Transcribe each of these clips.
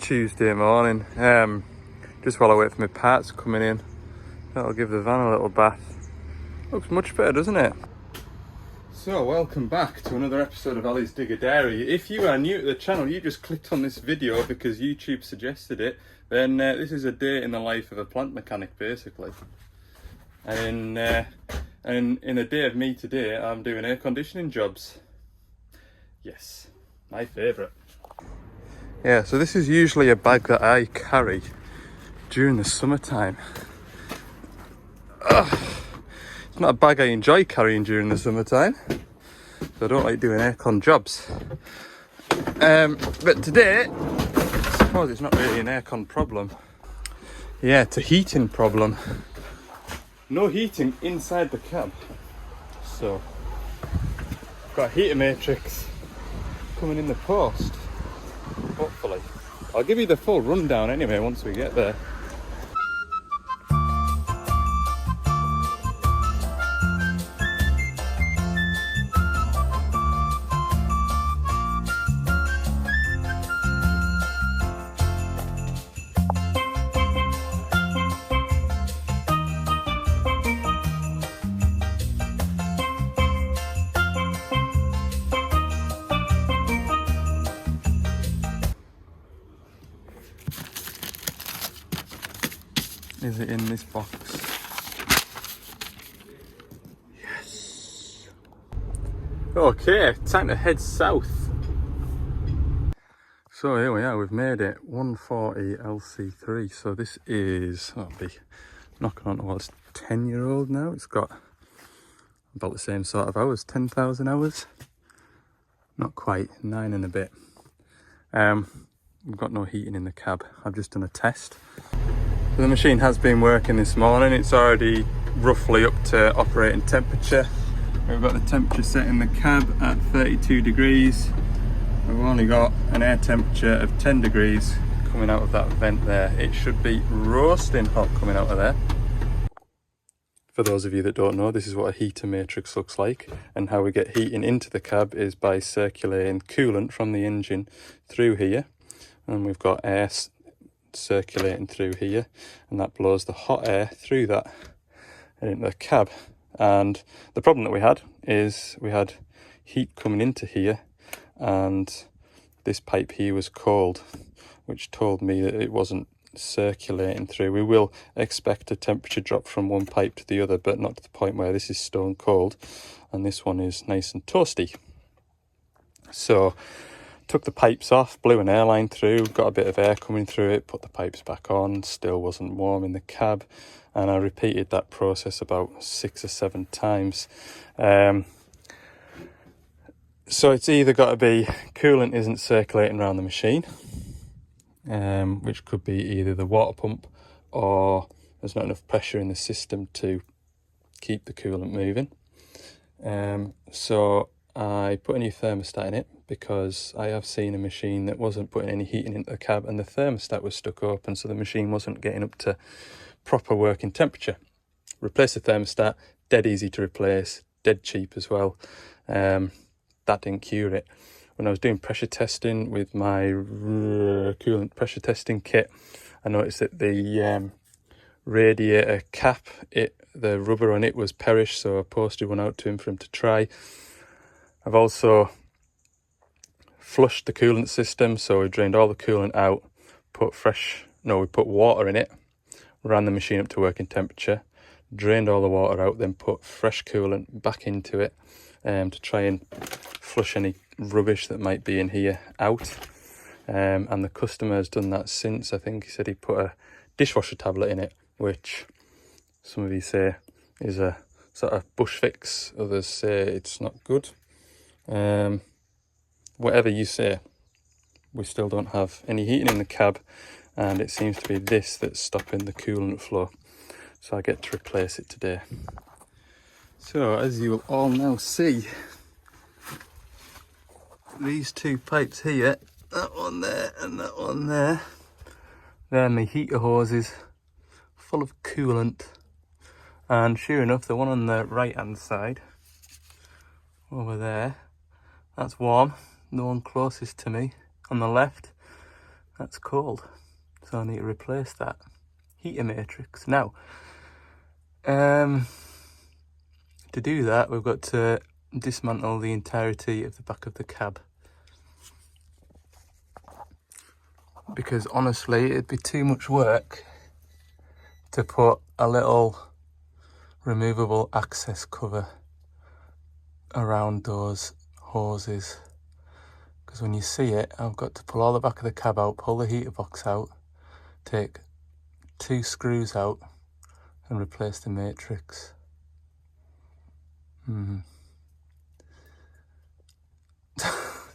Tuesday morning. Just while I wait for my parts coming in, that'll give the van a little bath. Looks much better, doesn't it? So welcome back to another episode of Ali's Digger Dairy. If you are new to the channel, you just clicked on this video because YouTube suggested it, then this is a day in the life of a plant mechanic basically. And in a day of me today, I'm doing air conditioning jobs. Yes, my favourite. Yeah, so this is usually a bag that I carry during the summertime. It's not a bag I enjoy carrying during the summertime, so I don't like doing aircon jobs. But today, I suppose it's not really an aircon problem. Yeah, it's a heating problem. No heating inside the cab. So, I've got a heater matrix coming in the post. Hopefully. I'll give you the full rundown anyway once we get there. Is it in this box? Yes. Okay, time to head south. So here we are, we've made it 140 LC3. So this is, I'll be knocking on towards 10-year-old now. It's got about the same sort of hours, 10,000 hours. Not quite, 9 and a bit. We've got no heating in the cab. I've just done a test. So the machine has been working this morning. It's already roughly up to operating temperature. We've got the temperature set in the cab at 32 degrees. We've only got an air temperature of 10 degrees coming out of that vent there. It should be roasting hot coming out of there. For those of you that don't know, this is what a heater matrix looks like, and how we get heating into the cab is by circulating coolant from the engine through here, and we've got air circulating through here, and that blows the hot air through that and into the cab. And the problem that we had is we had heat coming into here, and this pipe here was cold, which told me that it wasn't circulating through. We will expect a temperature drop from one pipe to the other, but not to the point where this is stone cold and this one is nice and toasty. So took the pipes off, blew an airline through, got a bit of air coming through it, put the pipes back on, still wasn't warm in the cab, and I repeated that process about 6 or 7 times. So it's either got to be coolant isn't circulating around the machine, which could be either the water pump or there's not enough pressure in the system to keep the coolant moving. So I put a new thermostat in it because I have seen a machine that wasn't putting any heating into the cab and the thermostat was stuck open, so the machine wasn't getting up to proper working temperature. Replace the thermostat, dead easy to replace, dead cheap as well. That didn't cure it. When I was doing pressure testing with my coolant pressure testing kit, I noticed that the radiator cap, the rubber on it was perished, so I posted one out to him for him to try. I've also flushed the coolant system, so we drained all the coolant out, we put water in it, ran the machine up to working temperature, drained all the water out, then put fresh coolant back into it to try and flush any rubbish that might be in here out. And the customer has done that since. I think he said he put a dishwasher tablet in it, which some of you say is a sort of bush fix, others say it's not good. Whatever you say, we still don't have any heating in the cab, and it seems to be this that's stopping the coolant flow, so I get to replace it today. So as you will all now see, these two pipes here, that one there and that one there, they're my heater hoses full of coolant, and sure enough the one on the right hand side over there, that's warm. The one closest to me on the left, That's cold, so I need to replace that heater matrix. Now, to do that, we've got to dismantle the entirety of the back of the cab, because honestly it'd be too much work to put a little removable access cover around those hoses, because when you see it, I've got to pull all the back of the cab out, pull the heater box out, take 2 screws out and replace the matrix.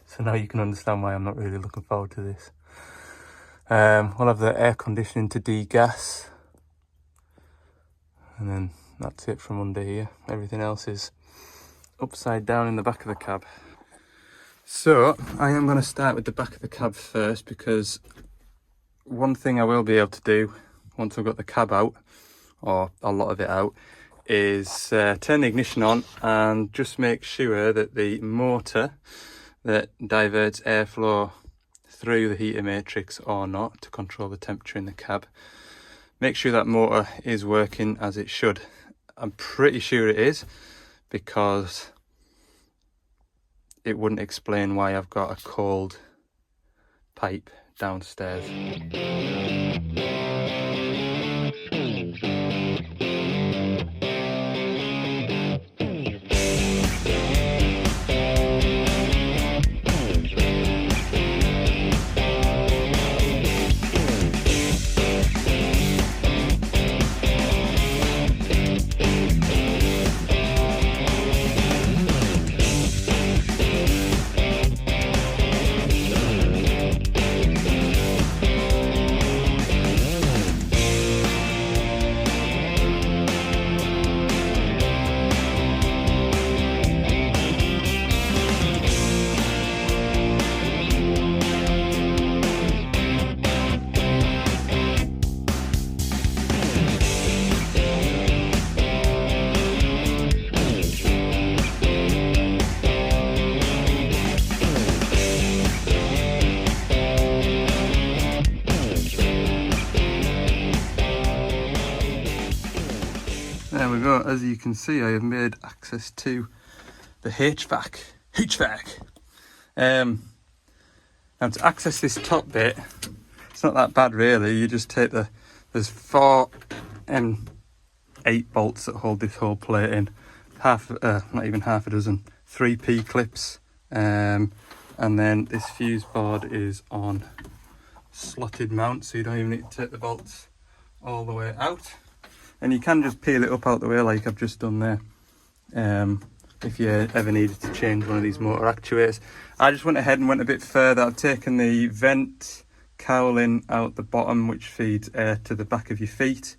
So now you can understand why I'm not really looking forward to this. We'll have the air conditioning to degas, and then that's it from under here. Everything else is upside down in the back of the cab. So I am going to start with the back of the cab first, because one thing I will be able to do once I've got the cab out, or a lot of it out, is turn the ignition on and just make sure that the motor that diverts airflow through the heater matrix or not to control the temperature in the cab, make sure that motor is working as it should. I'm pretty sure it is, because it wouldn't explain why I've got a cold pipe downstairs. There we go. As you can see, I have made access to the HVAC. Now to access this top bit, it's not that bad really. You just take there's 4 M8 bolts that hold this whole plate in, not even half a dozen, 3 P clips, and then this fuse board is on slotted mount, so you don't even need to take the bolts all the way out. And you can just peel it up out the way like I've just done there, if you ever needed to change one of these motor actuators. I just went ahead and went a bit further. I've taken the vent cowling out the bottom, which feeds air to the back of your feet,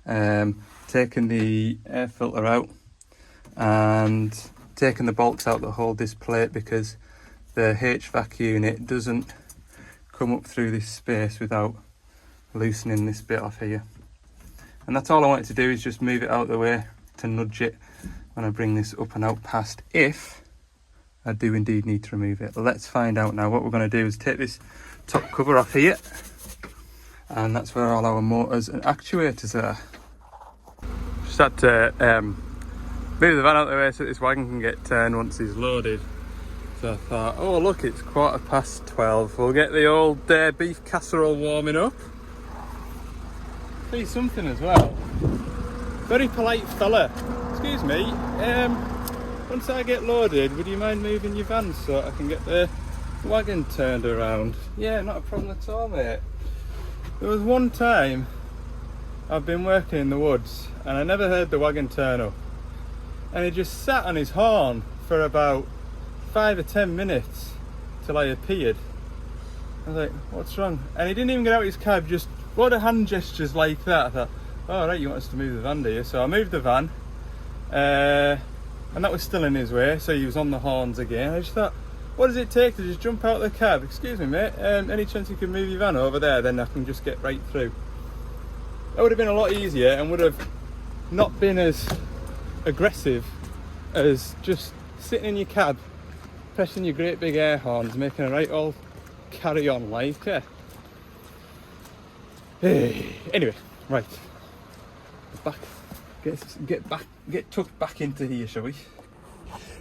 taken the air filter out, and taken the bolts out that hold this plate, because the HVAC unit doesn't come up through this space without loosening this bit off here. And that's all I wanted to do, is just move it out of the way to nudge it when I bring this up and out past, if I do indeed need to remove it. Let's find out now. What we're going to do is take this top cover off here, and that's where all our motors and actuators are. Just had to move the van out of the way so this wagon can get turned once it's loaded. So I thought, oh look, it's 12:15. We'll get the old beef casserole warming up. Say something as well. Very polite fella. Excuse me, once I get loaded, would you mind moving your van so I can get the wagon turned around? Yeah, not a problem at all, mate. There was one time I've been working in the woods and I never heard the wagon turn up, and he just sat on his horn for about 5 or 10 minutes till I appeared. I was like, what's wrong? And he didn't even get out his cab, just a lot of hand gestures like that. I thought, oh right, you want us to move the van, do you? So I moved the van, and that was still in his way, so he was on the horns again. I just thought, what does it take to just jump out of the cab? Excuse me, mate, any chance you can move your van over there, then I can just get right through? That would have been a lot easier and would have not been as aggressive as just sitting in your cab, pressing your great big air horns, making a right old carry on like. Hey. Anyway, right. Back. Get tucked back into here, shall we?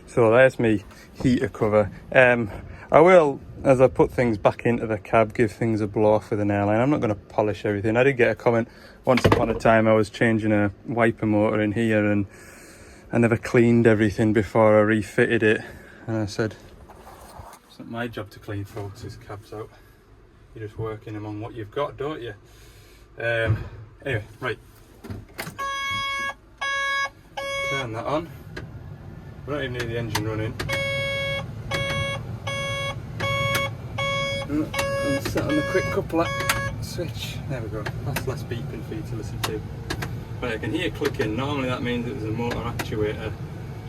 So there's me heater cover. I will, as I put things back into the cab, give things a blow off with an airline. I'm not going to polish everything. I did get a comment once upon a time. I was changing a wiper motor in here and I never cleaned everything before I refitted it. And I said, it's not my job to clean folks' cabs out. You're just working among what you've got, don't you? Anyway, right. Turn that on. We don't even need the engine running. And set on the quick coupler switch. There we go. That's less beeping for you to listen to. But I can hear clicking. Normally that means that there's a motor actuator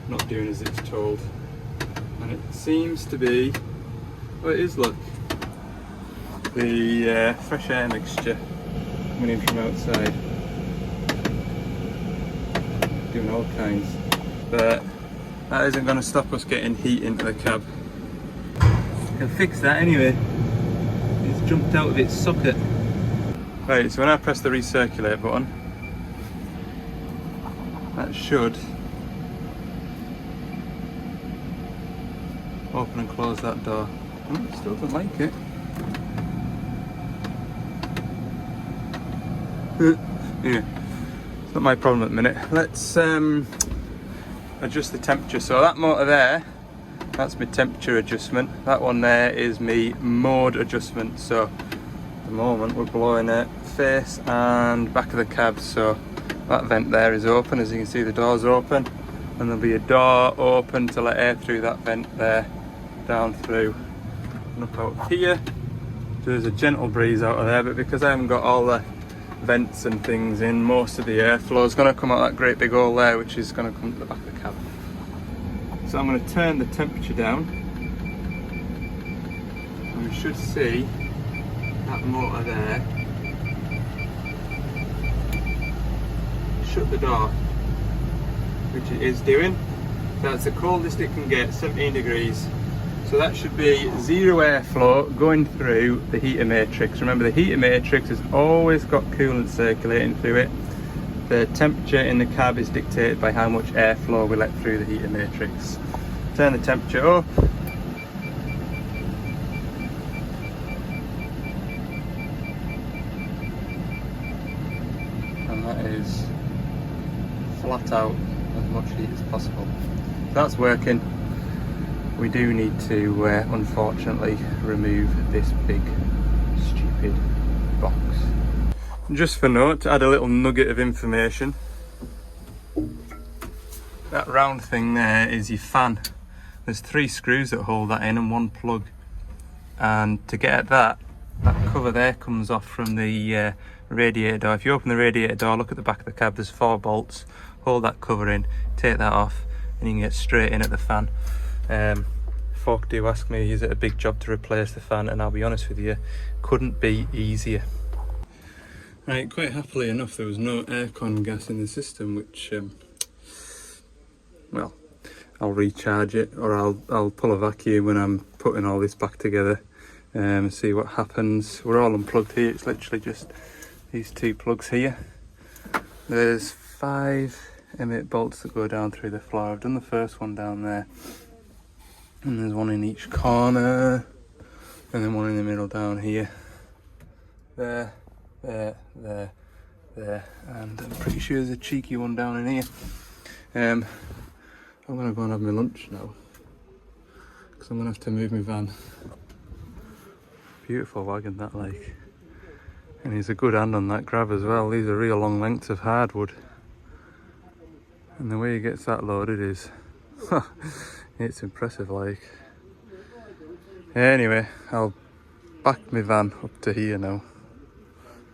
not doing as it's told. And it seems to be, well, it is, look, the fresh air mixture coming in from outside. Doing all kinds. But that isn't going to stop us getting heat into the cab. I'll fix that anyway. It's jumped out of its socket. Right, so when I press the recirculate button, that should open and close that door. Oh, it still doesn't like it. Yeah, it's not my problem at the minute. Let's adjust the temperature. So that motor there, that's my temperature adjustment. That one there is my mode adjustment. So at the moment we're blowing at face and back of the cab. So that vent there is open. As you can see, the door's open, and there'll be a door open to let air through that vent there, down through and up out here. So there's a gentle breeze out of there, but because I haven't got all the vents and things in, most of the airflow is going to come out that great big hole there, which is going to come to the back of the cab. So I'm going to turn the temperature down, and we should see that motor there shut the door, which it is doing. That's the coldest it can get, 17 degrees. So that should be zero airflow going through the heater matrix. Remember, the heater matrix has always got coolant circulating through it. The temperature in the cab is dictated by how much airflow we let through the heater matrix. Turn the temperature up. And that is flat out as much heat as possible. That's working. We do need to, unfortunately, remove this big, stupid box. Just for note, to add a little nugget of information, that round thing there is your fan. There's 3 screws that hold that in and 1 plug. And to get at that cover there comes off from the radiator door. If you open the radiator door, look at the back of the cab, there's 4 bolts. Hold that cover in, take that off, and you can get straight in at the fan. Folk do ask me, is it a big job to replace the fan? And I'll be honest with you, couldn't be easier. Right, quite happily enough, there was no aircon gas in the system, which, well, I'll recharge it, or I'll pull a vacuum when I'm putting all this back together, see what happens. We're all unplugged here. It's literally just these 2 plugs here. There's 5 M8 bolts that go down through the floor. I've done the first one down there, and there's 1 in each corner, and then 1 in the middle down here. There, and I'm pretty sure there's a cheeky one down in here. I'm gonna go and have my lunch now, because I'm gonna have to move my van. Beautiful wagon that, like, and he's a good hand on that grab as well. These are real long lengths of hardwood, and the way he gets that loaded is it's impressive, like. Anyway, I'll back my van up to here now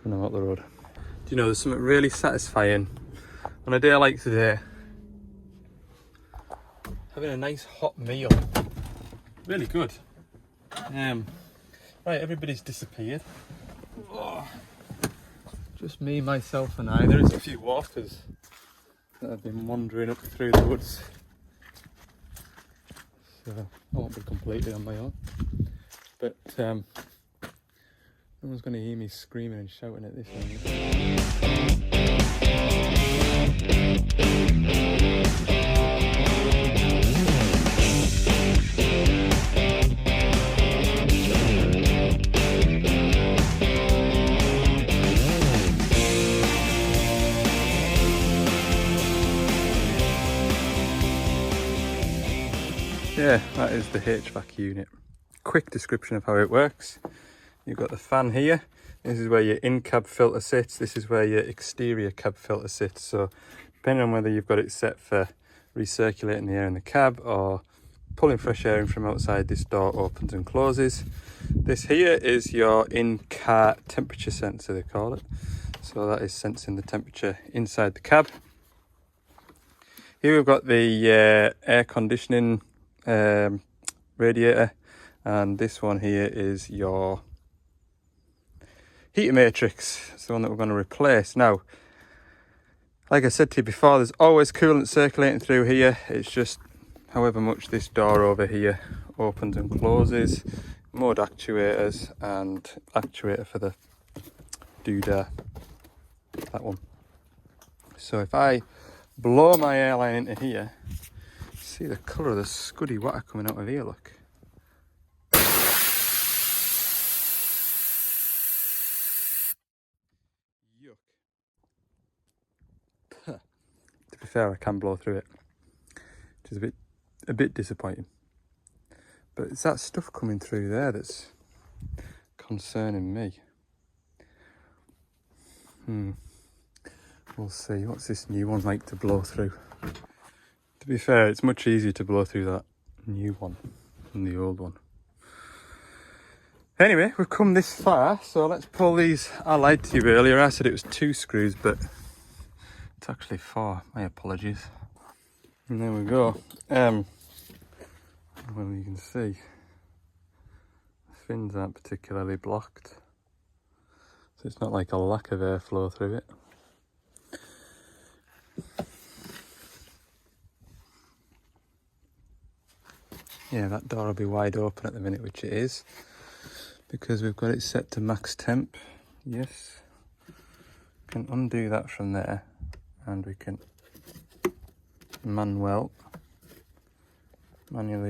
and I'm up the road. Do you know, there's something really satisfying on a day like today, having a nice hot meal. Really good. Right, everybody's disappeared. Oh, just me, myself and I. There is a few walkers that have been wandering up through the woods, so I won't be completely on my own. But I'm Someone's going to hear me screaming and shouting at this one. Yeah, that is the HVAC unit. Quick description of how it works. You've got the fan here. This is where your in-cab filter sits. This is where your exterior cab filter sits. So depending on whether you've got it set for recirculating the air in the cab or pulling fresh air in from outside, this door opens and closes. This here is your in-car temperature sensor, they call it. So that is sensing the temperature inside the cab. Here we've got the air conditioning radiator, and this one here is your heater matrix. It's the one that we're going to replace. Now, like I said to you before, there's always coolant circulating through here. It's just however much this door over here opens and closes. Mode actuators and actuator for the doodah, that one. So if I blow my airline into here, see the colour of the scuddy water coming out of here, look. Yuck. To be fair, I can blow through it, which is a bit disappointing. But it's that stuff coming through there that's concerning me. We'll see. What's this new one like to blow through? To be fair, it's much easier to blow through that new one than the old one. Anyway, we've come this far, so let's pull these. I lied to you earlier, I said it was 2 screws, but it's actually 4. My apologies. And there we go. Well, you can see the fins aren't particularly blocked, so it's not like a lack of airflow through it. Yeah, that door will be wide open at the minute, which it is, because we've got it set to max temp. Yes, can undo that from there, and we can manually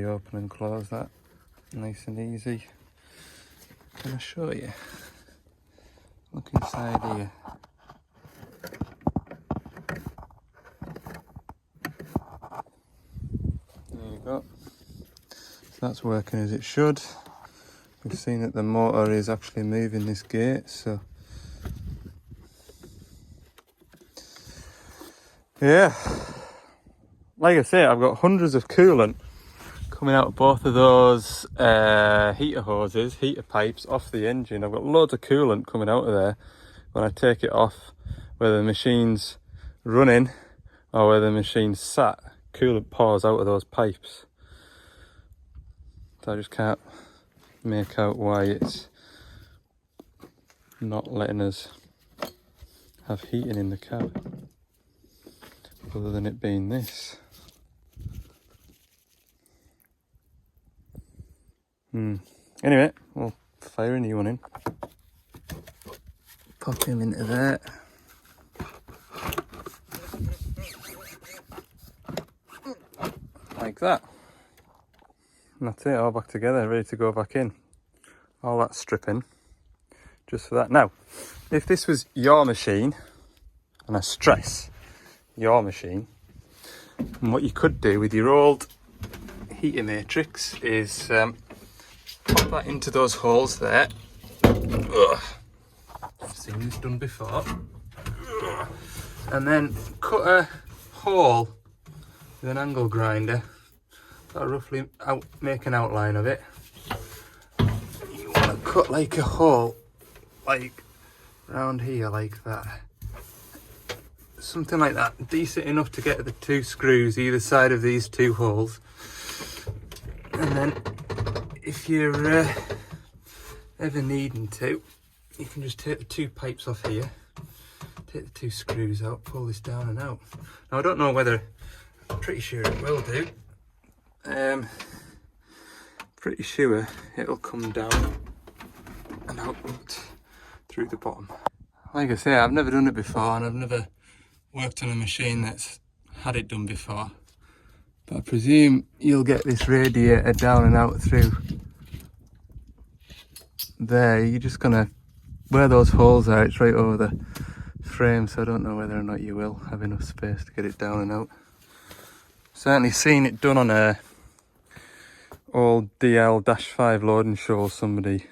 open and close that, nice and easy. Can I show you? Look inside here. There you go. So that's working as it should. We've seen that the motor is actually moving this gate, so yeah. Like I say, I've got hundreds of coolant coming out of both of those heater hoses, heater pipes off the engine. I've got loads of coolant coming out of there. When I take it off, whether the machine's running or whether the machine's sat, coolant pours out of those pipes. So I just can't make out why it's not letting us have heating in the cab, other than it being this. Anyway, we'll fire a new one in. Pop him into there. Like that. And that's it, all back together, ready to go back in. All that stripping, just for that. Now, if this was your machine, and I stress, your machine, and what you could do with your old heater matrix is pop that into those holes there. Ugh. I've seen this done before. Ugh. And then cut a hole with an angle grinder. That'll roughly make an outline of it. You want to cut like a hole, like round here, like that. Something like that, decent enough to get the 2 screws either side of these 2 holes. And then if you're ever needing to, you can just take the 2 pipes off here, take the 2 screws out, pull this down and out. Now I don't know whether, I'm pretty sure it will do. Pretty sure it'll come down and out through the bottom. Like I say, I've never done it before, and I've never worked on a machine that's had it done before. But I presume you'll get this radiator down and out through there. You're just gonna, where those holes are, it's right over the frame, so I don't know whether or not you will have enough space to get it down and out. Certainly seen it done on a old DL-5 loading show. Somebody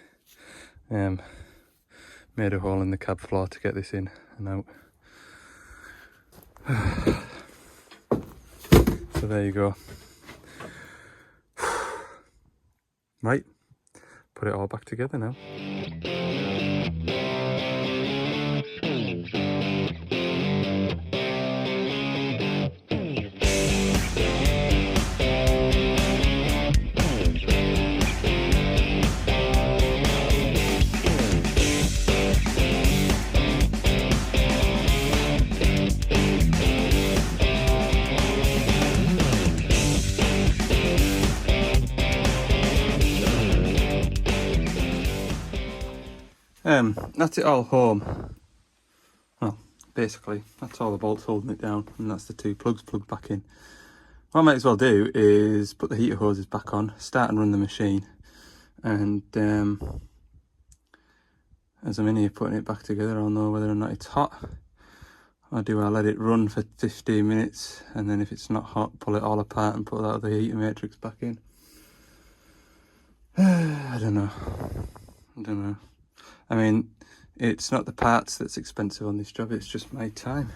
made a hole in the cab floor to get this in and out. So there you go. Right, put it all back together now. That's it all home. Well, basically, that's all the bolts holding it down, and that's the two plugs plugged back in. What I might as well do is put the heater hoses back on, start and run the machine, and as I'm in here putting it back together, I'll know whether or not it's hot. Or do I let it run for 15 minutes, and then if it's not hot, pull it all apart and put that other heater matrix back in? I don't know. I mean, it's not the parts that's expensive on this job, it's just my time.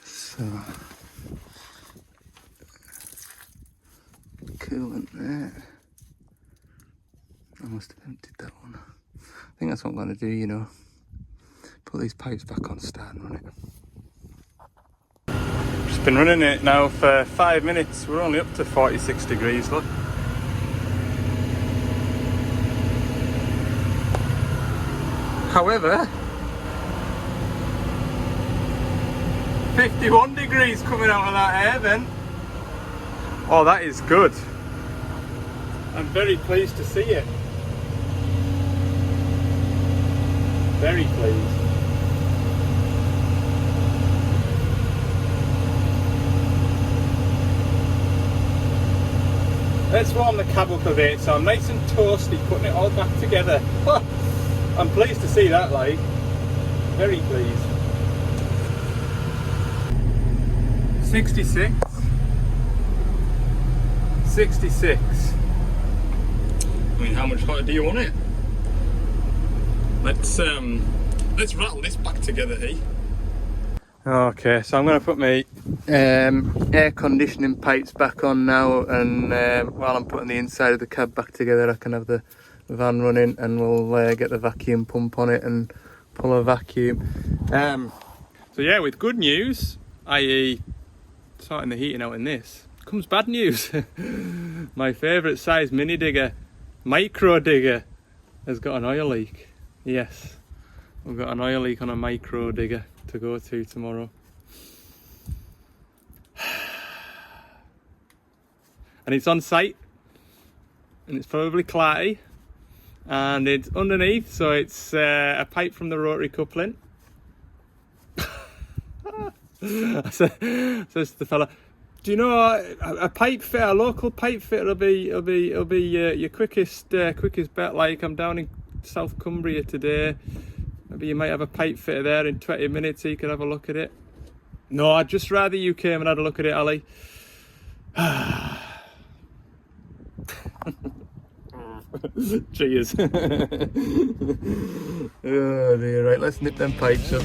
So, coolant there. I must have emptied that one. I think that's what I'm going to do, you know. Put these pipes back on, start and run it. Just been running it now for 5 minutes. We're only up to 46 degrees, look. However, 51 degrees coming out of that air vent. Oh, that is good. I'm very pleased to see it. Very pleased. Let's warm the cab up a bit so I'm nice and toasty, putting it all back together. I'm pleased to see that, like. Very pleased. 66. 66. I mean, how much hotter do you want it? Let's rattle this back together, hey? Okay, so I'm going to put my air conditioning pipes back on now, and while I'm putting the inside of the cab back together, I can have the van running, and we'll get the vacuum pump on it and pull a vacuum. So yeah, with good news, i.e. sorting the heating out in this, comes bad news. My favourite size mini digger, micro digger, has got an oil leak. Yes, we've got an oil leak on a micro digger to go to tomorrow. And it's on site, and it's probably clarty, and it's underneath, so it's a pipe from the rotary coupling. I says to the fella, do you know a pipe fitter, a local pipe fitter will be your quickest bet. Like, I'm down in South Cumbria today, maybe you might have a pipe fitter there in 20 minutes so you can have a look at it. No, I'd just rather you came and had a look at it, Ali. Cheers. Oh dear, right, let's nip them pipes up.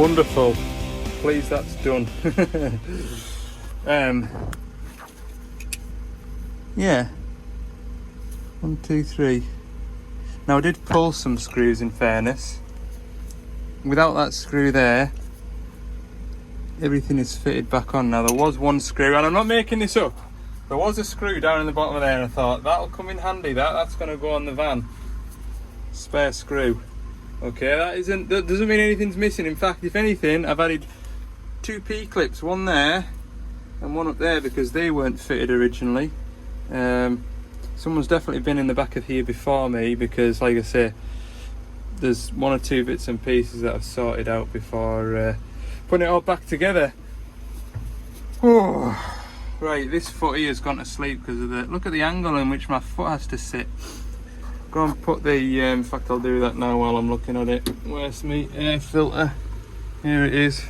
Wonderful. Please, that's done. Yeah. 1, 2, 3. Now I did pull some screws in fairness. Without that screw there, everything is fitted back on. Now there was one screw, and I'm not making this up. There was a screw down in the bottom of there, and I thought that'll come in handy. That's going to go on the van. Spare screw. Okay, that doesn't mean anything's missing. In fact, if anything, I've added 2 P-clips, one there and one up there, because they weren't fitted originally. Someone's definitely been in the back of here before me, because like I say, there's 1 or 2 bits and pieces that I've sorted out before putting it all back together. Oh, right, this foot here has gone to sleep because of the, look at the angle in which my foot has to sit. Go and put the, in fact I'll do that now while I'm looking at it. Where's my air filter? Here it is.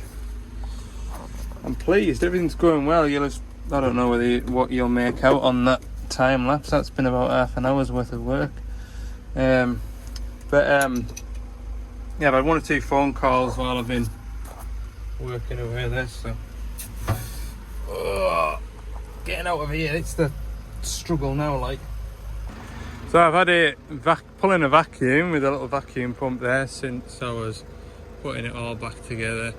I'm pleased, everything's going well. I don't know what you'll make out on that time lapse. That's been about half an hour's worth of work. Yeah, I've had 1 or 2 phone calls while I've been working away there, so getting out of here, it's the struggle now, like. So I've had it pulling a vacuum with a little vacuum pump there since I was putting it all back together.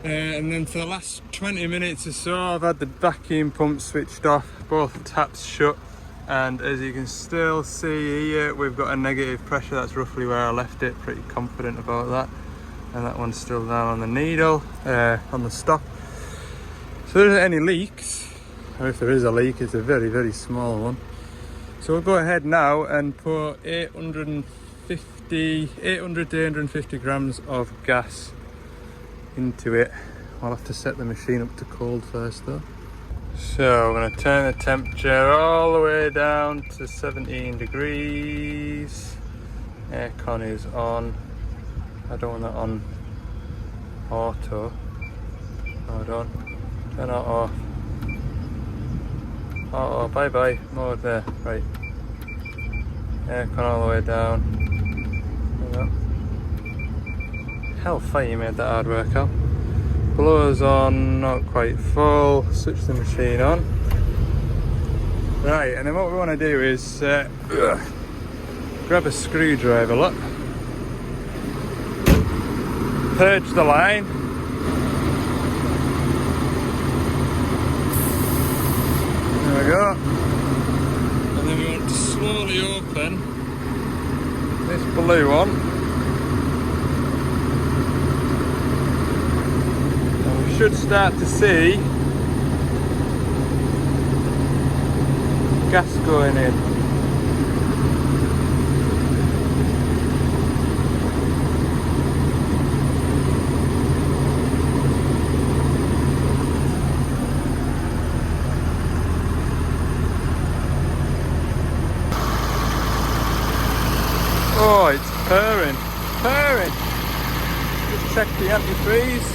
And then for the last 20 minutes or so, I've had the vacuum pump switched off, both taps shut, and as you can still see here, we've got a negative pressure. That's roughly where I left it, pretty confident about that. And that one's still down on the needle, on the stop. So there isn't any leaks, or if there is a leak, it's a very, very small one. So we'll go ahead now and put 800 to 850 grams of gas into it. I'll have to set the machine up to cold first though. So I'm going to turn the temperature all the way down to 17 degrees. Aircon is on. I don't want that on auto. No, I don't. Turn that off. Oh, bye bye. Mode there. Right. Aircon all the way down. There we go. Hellfire, you made that hard work out. Blowers on, not quite full. Switch the machine on. Right, and then what we want to do is grab a screwdriver, look. Purge the line. There we go. And then we want to slowly open this blue one. And we should start to see gas going in. Oh, it's purring, purring. Just check the antifreeze.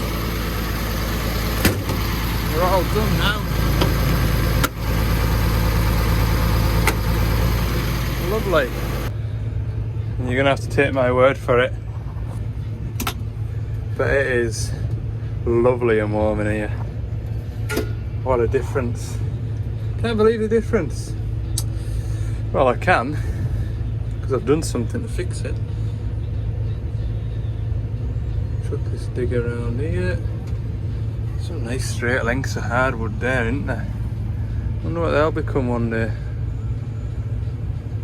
We're all done now. Lovely. And you're gonna have to take my word for it, but it is lovely and warm in here. What a difference. Can't believe the difference. Well, I can, because I've done something to fix it. Chuck this dig around here. Some nice straight lengths of hardwood there, isn't there? Wonder what they'll become one day.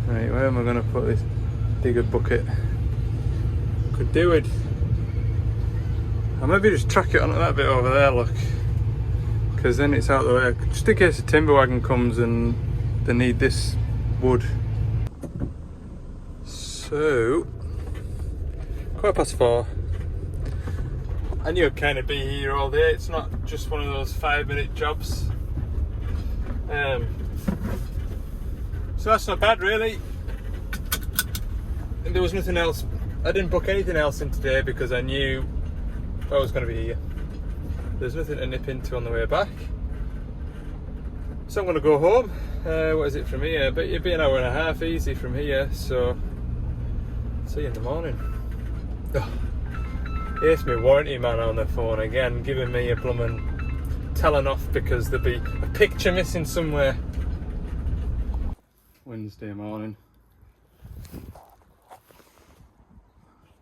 Right, where am I going to put this digger bucket? Could do it. I'll maybe just track it onto that bit over there, look. Because then it's out of the way. Just in case a timber wagon comes and they need this wood. So, 4:15. I knew I'd kind of be here all day. It's not just one of those 5-minute jobs. So that's not bad, really. And there was nothing else. I didn't book anything else in today because I knew I was going to be here. There's nothing to nip into on the way back. So I'm going to go home. What is it from here? But it'd be an hour and a half easy from here. So see you in the morning. Oh. Here's my warranty man on the phone again, giving me a bloomin' telling off because there'll be a picture missing somewhere. Wednesday morning.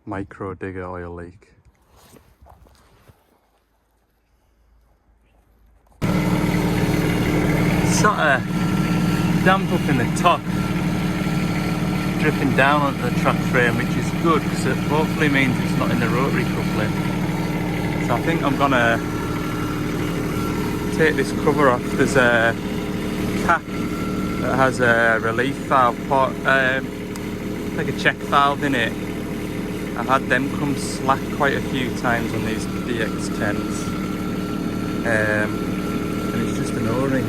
Micro digger oil leak. Sort of damp up in the top, dripping down onto the truck frame, which is good because it hopefully means it's not in the rotary coupling. So I think I'm gonna take this cover off. There's a cap that has a relief valve, like a check valve in it. I've had them come slack quite a few times on these DX10s, and it's just an O-ring.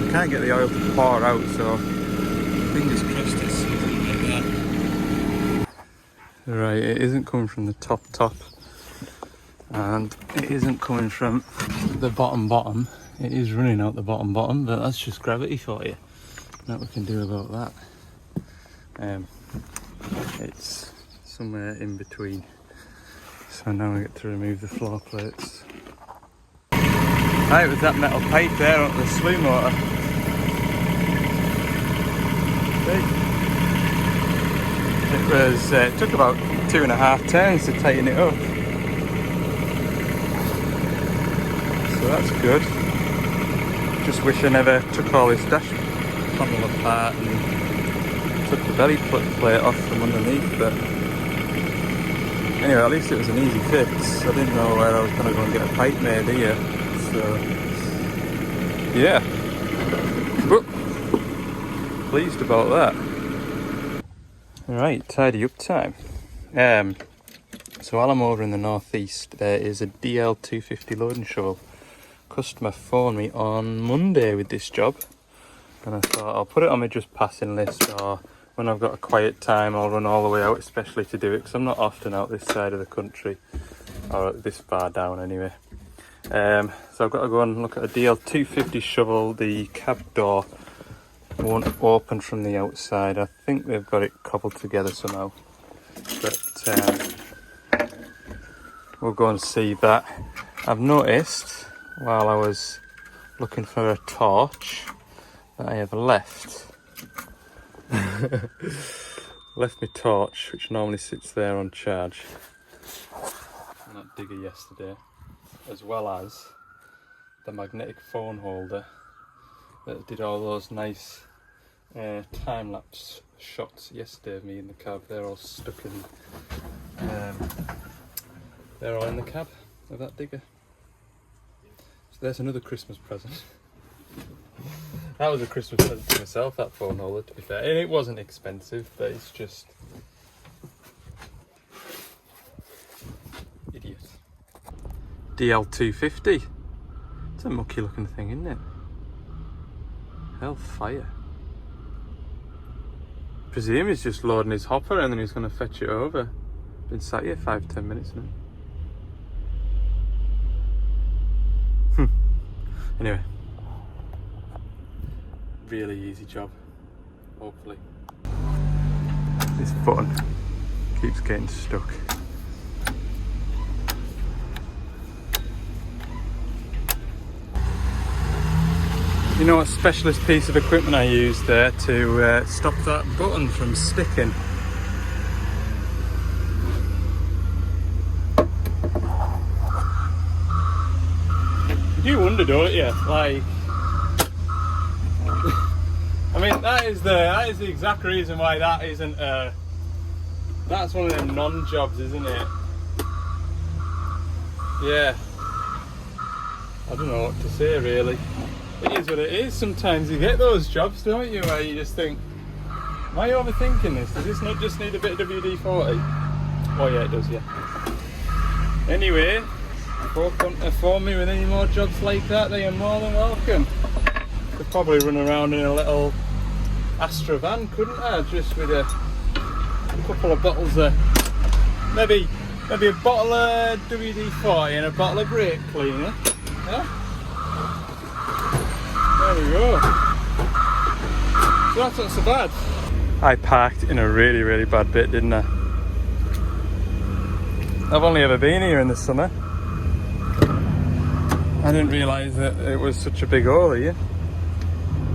I can't get the oil to pour out, so fingers crossed it's something like that. Right, it isn't coming from the top, and it isn't coming from the bottom. It is running out the bottom, but that's just gravity for you. Nothing we can do about that. It's somewhere in between. So now we get to remove the floor plates. Right, it was that metal pipe there on the slew motor. It took about 2.5 turns to tighten it up. So that's good. Just wish I never took all this dash panel apart and took the belly plate off from underneath, but anyway, at least it was an easy fix. I didn't know where I was going to go and get a pipe made here, so yeah, but pleased about that. Right, tidy up time. So while I'm over in the northeast, there is a DL250 loading shovel. Customer phoned me on Monday with this job, and I thought I'll put it on my just passing list, or when I've got a quiet time I'll run all the way out especially to do it, because I'm not often out this side of the country, or this far down anyway. So I've got to go and look at a DL250 shovel. The cab door won't open from the outside. I think they've got it cobbled together somehow, but we'll go and see that. I've noticed while I was looking for a torch that I have left my torch, which normally sits there on charge, on that digger yesterday, as well as the magnetic phone holder that did all those nice time-lapse shots yesterday of me in the cab. They're all stuck in, they're all in the cab of that digger. So there's another Christmas present. That was a Christmas present to myself, that phone holder, to be fair. And it wasn't expensive, but it's just idiot. DL250. It's a mucky looking thing, isn't it? Hellfire. Presume he's just loading his hopper and then he's going to fetch it over. Been sat here 5-10 minutes now. Anyway, really easy job, hopefully. This button keeps getting stuck. You know what specialist piece of equipment I used there to stop that button from sticking? You wonder, don't you? Like, I mean, that is the exact reason why that isn't that's one of them non-jobs, isn't it? Yeah. I don't know what to say, really. It is what it is. Sometimes you get those jobs, don't you, where you just think, am I overthinking this? Does this not just need a bit of WD-40? Oh yeah, it does, yeah. Anyway, if you want to phone me with any more jobs like that, then you're more than welcome. Could probably run around in a little Astra van, couldn't I? Just with a couple of bottles of, maybe a bottle of WD-40 and a bottle of brake cleaner. Yeah? There we go. So that's not so bad. I parked in a really bad bit, didn't I? I've only ever been here in the summer. I didn't realise that it was such a big hole here.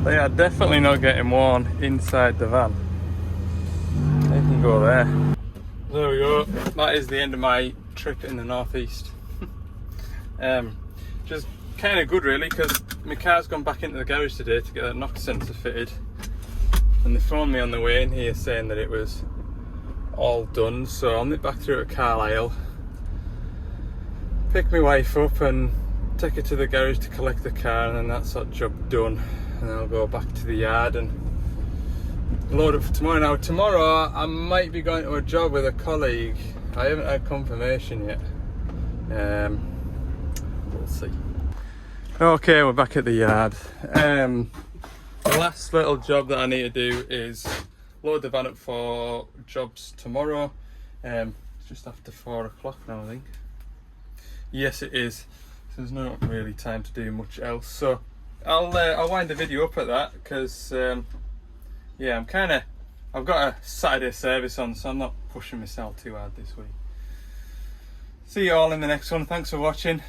They are definitely not getting worn inside the van. They can go there. There we go. That is the end of my trip in the northeast. Just kind of good really, because my car's gone back into the garage today to get that knock sensor fitted, and they phoned me on the way in here saying that it was all done. So I'll nip back through to Carlisle, pick my wife up and take her to the garage to collect the car, and then that's that job done. And then I'll go back to the yard and load up for tomorrow. Now tomorrow I might be going to a job with a colleague. I haven't had confirmation yet. We'll see. Okay, we're back at the yard. The last little job that I need to do is load the van up for jobs tomorrow. It's just after 4 o'clock now, I think. Yes, it is. So there's not really time to do much else. So I'll wind the video up at that, because yeah, I've got a Saturday service on, so I'm not pushing myself too hard this week. See you all in the next one. Thanks for watching.